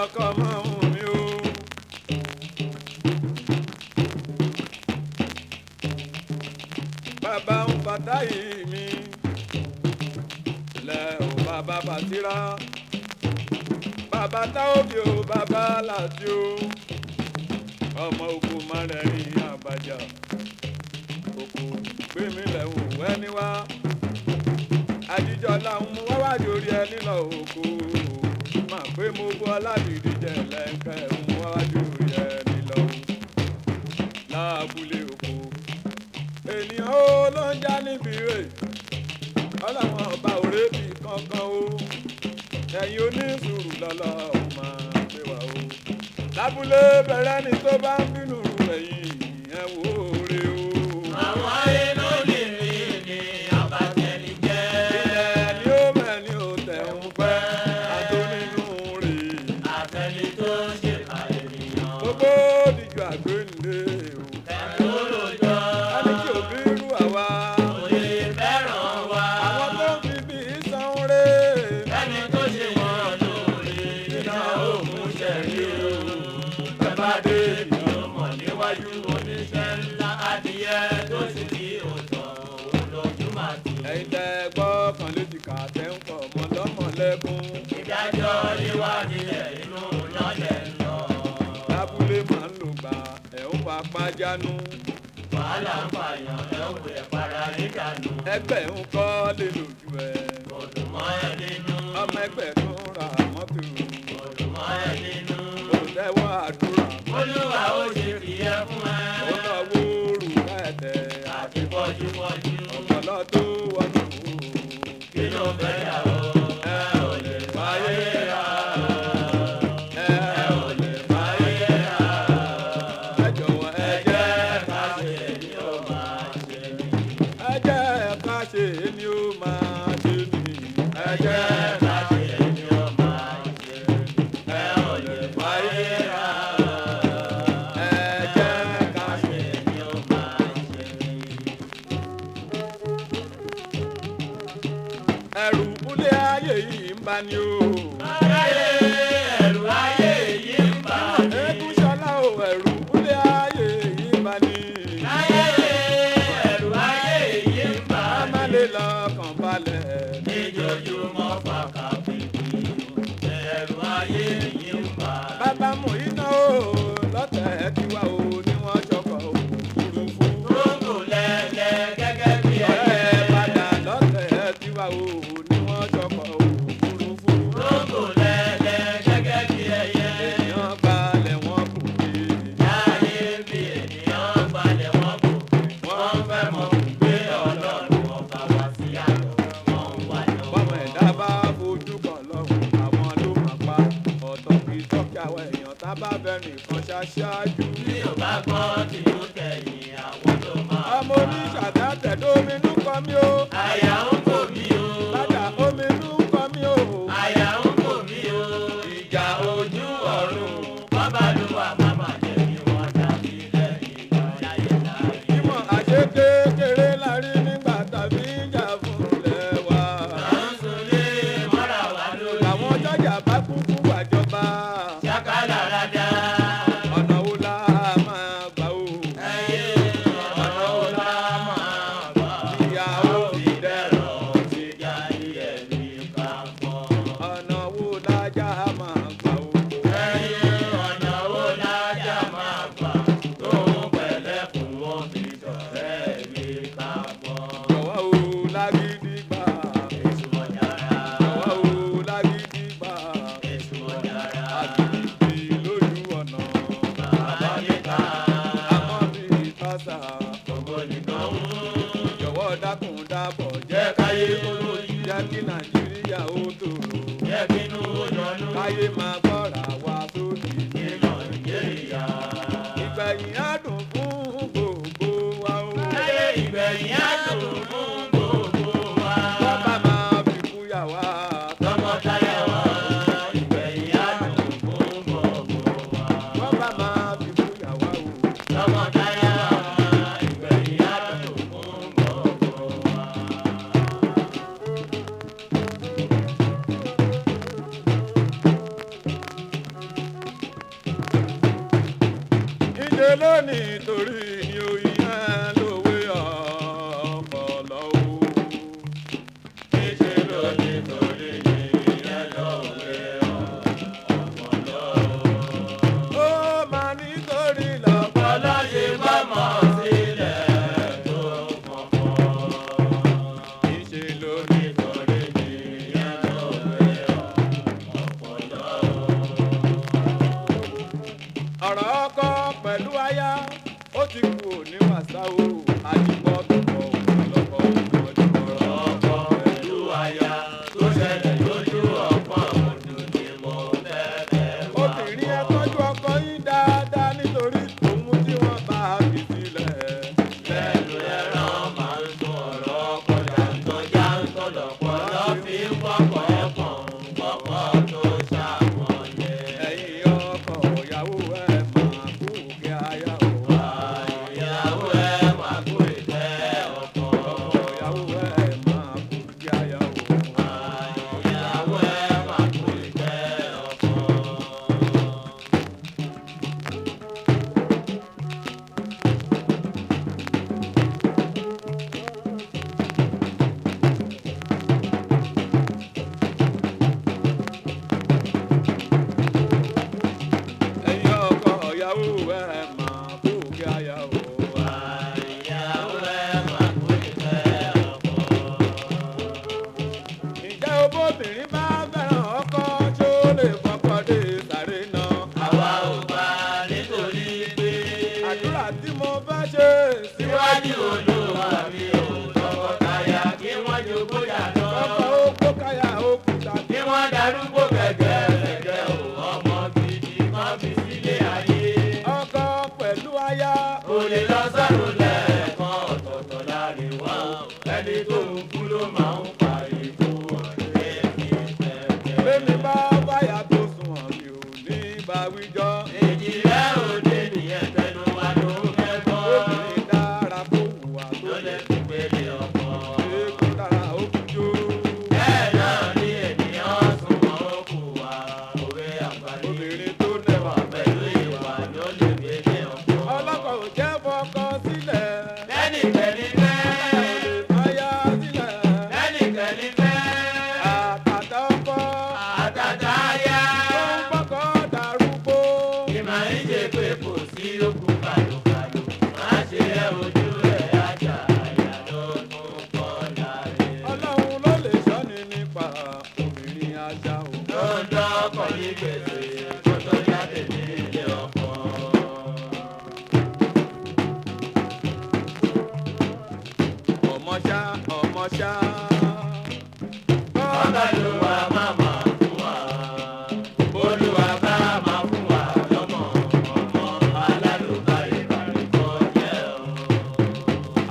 ọkọ máa ń mi o. bàbá ń bàtà yìí mi lẹ ò bàbá bàtírà bàbá táwọ́bì o bàbá láti o ọmọ oko márẹ̀ẹ̀rin àbájá oko gbẹ̀mí lẹ́hùn ẹni wá àjíjọ làwọn mú wáwájú orí ẹni lọ oko mà pé mo bọ́ aládìrí jẹ lẹ́ńkẹ́ ń wáwájú orí ẹni lọ láàbúlé oko ènìyàn ó ló ń já níbi rè ọlọ́wọ́n ọba òrébì kankan o ẹ̀yin onísùúrù lọ́lọ́ ò máa gbé wa o lábúlé bẹ̀rẹ̀ ni tó bá ń bínú ẹ̀yìn ẹ̀ wò ó rè o. àwọn ayé ló lè rí ni abatẹni jẹ́. ilẹ̀ ni ó mẹ́ni ò tẹ̀ ń pẹ́ àtọ́nínú rè. àtẹni tó ń ṣe ká ènìyàn. gbogbo dìjọ àgbéǹde o. ẹni tó lójọ́. ẹni tí ò bí irú àwa. kò lè fẹ́ràn wa. àwọn tó ń fi bí san rè. ẹni tó ṣe wọ́n lóore. iná òògùn ṣẹ̀rí o. bàbá dé ìlú ọmọ níwájú oníṣẹ́ ńlá adìyẹ tó sì ní òótọ́ òun lójú máa ti. ẹ̀yin tẹ́ gbọ́ kan létí kà tẹ́ ń pọ̀ ọmọ lọ́mọ lẹ́kún. ìdájọ́ yíwá nílẹ̀ inú lọ́lẹ̀ lọ. lábúlé máa ń lò gbà ẹ̀ ń fa pájánú. wàhálà ń pààyàn ẹ̀ ń wẹ̀ para nídàánú. ẹgbẹ́ ń kọ́ lè lójú ẹ̀. kò dùn mọ́ ẹ nínú. ọmọ ẹgbẹ́ tó ń ra mọ́tò. kò dùn mọ́ ẹ nínú. olùtẹ́wọ́ àdúrà. olúwa ó ṣe fìyẹ́ fún ẹ. ó lọ wóoru kẹ́tẹ́. àti pọ́júpọ́jú. ọ̀pọ̀lọ́ tó wọ́n tó. kí ló fẹ́ yà ó. ẹ ò lè fàyè rà. ẹ ò lè fàyè rà. ẹ jọ̀wọ́ ẹ jẹ́ ká ṣe ni ó máa ṣe mí. ẹ jẹ́ ká ṣe ni ó máa ṣe mí. ẹ jẹ́ ká ṣe ni ó máa ṣe mí. ẹ ò lè fàyè rà. ẹ jẹ́ ká ká ṣe. ṣe ni ó máa ṣe mí. ẹrù kúlẹ̀ ayé yìí ń bá ní o. ẹrù ayé yìí ń bà mí. eégún ṣọlá o ẹrù kúlẹ̀ ayé yìí ń bá ní. ẹrù ayé yìí ń bà a mí. má lè lọ́kàn balẹ̀. níjojúmọ́ fàkà fìdí. ẹrù ayé yìí ń bà mí. bàbá mú iná o lọ́tẹ̀ tí wà o ní wọ́n ṣọkọ̀ òfurufú. rógò lẹ́lẹ́ gẹ́gẹ́ bí ọ̀rẹ́ ẹyẹ. padà lọ́tẹ̀ tí wà o ní wọ́n ṣọkọ̀ òfurufú. rógò lẹ́lẹ́ gẹ́gẹ́ bí ẹyẹ. èèyàn gbalẹ̀ wọn kò gbé. láyé bí ènìyàn balẹ̀ wọn kò gbé. wọ́n fẹ́ mọ gbé ọlọ́run ọba wá sí àná. wọ́n ń wá lọ́wọ́. bọ́mọ ẹ̀dá bá fojú kan lọ́rùn àwọn ló máa pa ọ̀tọ̀ kì í tọ́kí àwọn èèyàn tá bá bẹ nìkan ṣaṣáájú. bí ò bá gbọ́ tí ó tẹ̀yìn àwọn tó máa. ọmọ oníṣàdá tẹ̀dóminú kọ mí o. àyà ń kò mí o. bàtà ominú kọ mí o. àyà ń kò mí o. ìjà ojú ọ̀run bàbá ló wà máma jẹ́ kí wọ́n dàbí lẹ́yìn láyé láyé. ìmọ̀ àṣẹ kékeré la rí nígbà tàbí ìjà fúnlẹ̀ wa. Sàǹsùlé mọ́ra wá lórí. àwọn jọjà bá kúkú wàjọba. Ṣàkálà rádá. ọ̀nà wo la máa gbà o. Ẹyẹ ọ̀nà wo la máa gbà. ìyàwó Fi dẹ̀rọ̀ ti já ilé ní kápọ̀. ọ̀nà wo lájà máa gbà o. Ẹyẹ ọ̀nà wo lájà máa gbà. Tóun pẹ̀lẹ́ fún wọn fi dọ̀rẹ́ ní kápọ̀. jọ̀wọ́ o lágídí gbà. Èṣù ọ̀jàrà. jọ̀wọ́ o lágídí gbà. Èṣù ọ̀jàrà. àgìdì lójú ọ̀nà. Bàbá níta. àmọ́ bí tọ́sà. Ògo nìkan mú. jọ̀wọ́ dákun dábọ̀ Jẹ́ káyé kóró yìí. jẹ́ kí nàìjíríà ó tòrò. Jẹ́ kínú ó yọnú. káyé máa gbọ́ra wa sókè. Ní Nàìjíríà. ìgbẹ̀yìn á dùn fún gbogbo wa o. Láyé ìgbẹ̀yìn á dùn fún gbogbo wa. wọ́n bá máa fi kú yà wá. Tọmọtaya wa. Ìgbẹ̀yìn á dùn fún gbogbo wa. wọ́n bá máa fi kú yà wá o. Tọmọtaya wa. Ìgbẹ̀yìn á dùn fún gbogbo wa. níṣẹ́ lónìí torí ni òyìn lówé ọpọlọ o. níṣẹ́ lónìí torí ni ìyẹn lówé ọpọlọ o. ó máa nítorí lọ́pọlọ ṣe bá mọ̀ sílẹ̀ tó kọ̀ọ̀kan. níṣẹ́ lónìí torí ni ìyẹn lówé ọpọlọ o. ọ̀rọ̀ ọkọ pẹ̀lú aya ó ti kú òní wàsá o àdìpọ̀ tó kọ̀ òun lọ́kọ̀ ọ̀dùnkọ̀rọ̀. ọkọ pẹ̀lú aya tó ṣẹlẹ̀ lójú ọ̀pọ̀ ọdún ni mo fẹ́ wá. obìnrin ẹ tọ́jú ọkọ yín dáadáa nítorí òun tí wọ́n bá fi sílẹ̀. lẹ́nu ẹran máa ń sún ọ̀rọ̀ kọjá ńtọ́já ńtọ́lọ̀pọ̀lọ́ fi ń kọ́kọ́ ẹ̀fọ̀n kọ́kọ́ tó ṣàmọ́lẹ̀. ẹ̀yin ọkọ ìyàwó ẹ̀ máa kú kí aya o. ìyàwó ẹ máa kú ìfẹ́ ọkọ. ìyàwó ẹ̀ máa kú kí aya o. ìyàwó ẹ máa kú ìfẹ́ ọkọ. ẹ̀yin ọkọ ìyàwó ẹ̀ máa kú kí aya o. ìyàwó ẹ máa kú ìfẹ́ ọkọ. ǹjẹ́ obìnrin bá fẹ́ràn ọkọ tó lè fọkọ dé sáré náà. àwa ò bá nítorí pé àdúrà tí mo fẹ́ ṣe síwájú Olúwa mi ò tọkọtaya kí wọ́n jogún yàtọ̀. ọkọ ó kó káyà ó kú tàbí. kí wọ́n darúgbó gẹ́gẹ́ ò ọmọ gidi kan fi sílé ayé. ọkọ pẹ̀lú aya. kò lè lọ sọ́run lẹ́ẹ̀kan ọ̀tọ̀ọ̀tọ̀ láàrin wa ẹni tó ń kú ló máa ń pa ikú ọ̀rẹ́ mi pẹ̀pẹ̀. bẹ́ẹ̀ni bá báyà tó sùn ọ̀mì ò ní bá wíjọ́. èjì rẹ̀ òde nìyẹn tẹnu wa ló ń kẹ́kọ̀ọ́. obìnrin dára kó hùwà tó ló lè lè fi gbélé ọkọ. kó dára ó kú jó. bẹ́ẹ̀ náà ni ènìyàn súnmọ́ òkú wa òwe àgbáyé. obìnrin tó nẹwà pẹ̀lú ìwà ló lè gbélé ọkọ. ọlọ́kọ ò jẹ́ fọkọ sílẹ̀. lẹ́nìkẹ́ni fẹ́. aya sílẹ̀. lẹ́nìkẹ́ni fẹ́. àtàtà ọkọ àtàtà yá. tó ń gbọ́kọ̀ darúgbó. ìmọ̀ ń ṣe pé kò sí òkú kàlùkàlù. má ṣe ẹ ojú ẹ̀ ajá àyà ló tún kọ́ láre. ọlọ́run ló lè ṣọ́ni nípa obìnrin ajá o. ló ń dọ́kọ̀ ní gbèsè kó tó jáde nílé ọkọ. ọmọṣá ọmọṣá. ọba Olúwa máa máa fún wa. Olúwa bá máa fún wa lọ́mọ ọmọ alálùbáyé bàrí kọ́ jẹ́ o.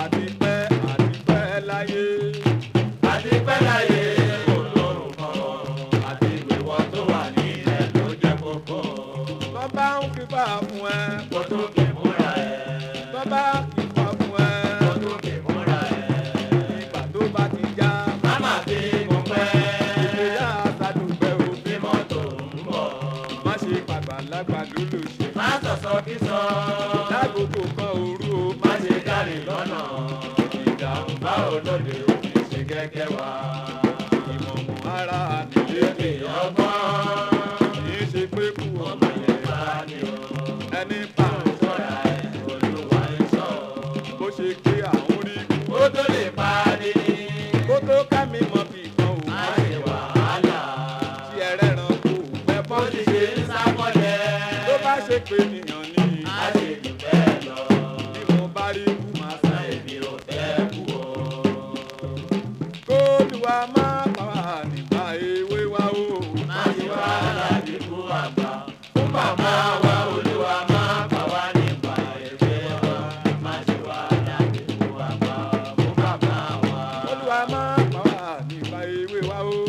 àti pẹ́ láyé. àti pẹ́ láyé olórùn kan àti ìwéwọ́ tó wà nílẹ̀ ló jẹ́ kókó. wọ́n bá ń fipá fún ẹ. kó tó kì í múra ẹ̀. wọ́n bá fipá fún ẹ. kó tó kì í múra ẹ̀. ìgbà tó bá ti já. máma fi kún pẹ́. ìgbéyà sádùúgbẹ́ o. bí mọ́tò ń bọ̀. má ṣe pàgbàlagbà lólù ṣe. má sọ̀sọ́ kí sọ. lágogo kan òru o. má ṣe dárí lọ́nà. ìdààmú bá olóde òkè ṣe gẹ́gẹ́ wá. ìmọ̀mọ̀ ara nílé èdè ọgbọ́n. kì í ṣe pé kú ọmọ ọmọ yẹn bá ní o. ẹni pa sọ́ra ẹ̀ Olúwa ń sọ. bó ṣe gbé àwọn rí ó tó lè pa ni. kó tó ká mi mọ bí kan ò má ṣe wàhálà. tí ẹrẹ́ ran kó pẹ́ bó bọ́ ti ṣe ń sákọ́lẹ̀. tó bá ṣe pé nìyàn ní á ṣe jù bẹ́ẹ̀ lọ. bí mo bá rí kú máa sá ẹ̀. èmi ò fẹ́ kú o. kó lùwà má pa wá nígbà èwe wa o. má ṣe wàhálà dínkù àgbà. fún bàbá wa Olúwa má pa wá nípa èwe wa. má ṣe wàhálà dínkù àgbà. fún bàbá wa. Olúwa má pa wá nígbà èwe wa o.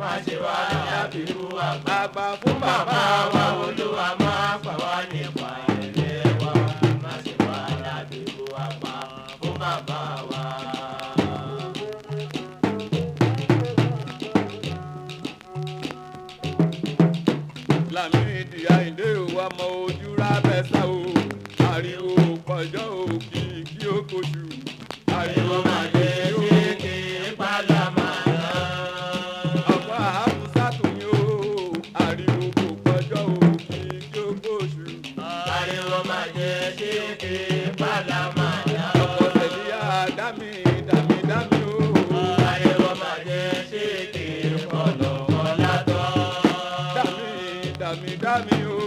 má ṣe wàhálà dínkù àgbà. àgbà fún bàbá bàbá wa wa Olúwa má pa wá nípa èwe wa. má ṣe wàhálà dínkù àgbà. fún bàbá wa. Lámìdí Àyìndé o ọmọ ojú rábẹ́sà o. ariwo kọjọ́ òkì kí ó kojú. ariwo máa jẹ ṣéèké pálámà náà. ọ̀pọ̀ àbúsàtún yóò ariwo kò kọjọ́ òkì kí ó kojú. ariwo máa jẹ ṣéèké pálámà náà. ọ̀pọ̀ tẹ̀lé àdámì dámì o. ariwo máa jẹ ṣéèké kọ̀lọ̀kọ̀lá tán. dámì o.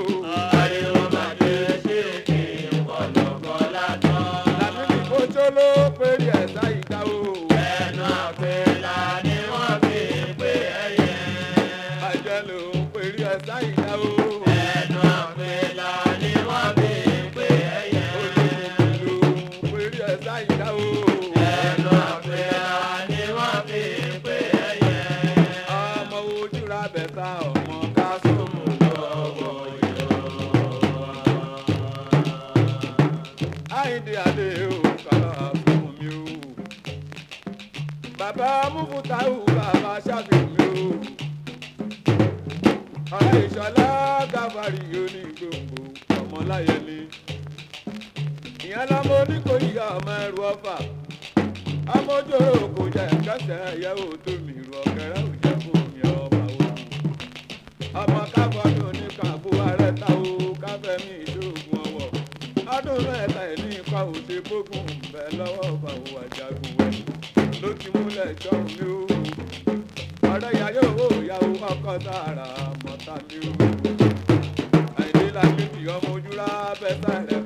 ariwo máa jẹ ṣéèké kọ̀lọ̀kọ̀lá tán. làmì ní kójó ló péré ẹ̀sà ìdá o. ẹnu àpèlà ni wọ́n fi pé ẹyẹ. àjẹ́ ló ń péré ẹ̀sà ìdá o. ẹnu àpèlà ni wọ́n fi pé ẹyẹ. olùkùnkùn ló ń péré ẹ̀sà ìdá o. ẹnu àpèlà ni wọ́n fi pé ẹyẹ. ọmọ ojú ra bẹ̀ta ọmọ ká sómù lọ́wọ́ yọ. Àyìndé adé o kàlà fún mi o. bàbá Múfútàù bàbá Ṣàfíù mi o. ọ̀rẹ́ Ìṣọ̀lá Gáfárì onígbòǹgbò ọmọláyẹlé. ìyẹn lọmọ Oníkòyí ọmọ ẹrù Ọ̀fà. ọmọ ojúorò kò jẹ kẹsẹ̀ ẹ̀yẹ ò tó mi rù ọ̀kẹ́rẹ́ ò jẹ́ fún mi ọmọ òun. ọmọ káfọ́dún ní kàbó ààrẹ ta o káfẹ́mi ìṣòògùn ọwọ́. ọdún mẹ́ta ẹ̀ ní ipa òde gbógun bẹ́ lọ́wọ́ bàwọ̀ àjàgùn wẹ̀ ló ti múlẹ̀ jọ́hún mi o. ọ̀rẹ́ yàyó ìyàwó ọkọ tààrà mọ́ta mi o. Àyìndé Làmídì ọmọ ojúra bẹ́sẹ̀ rẹ̀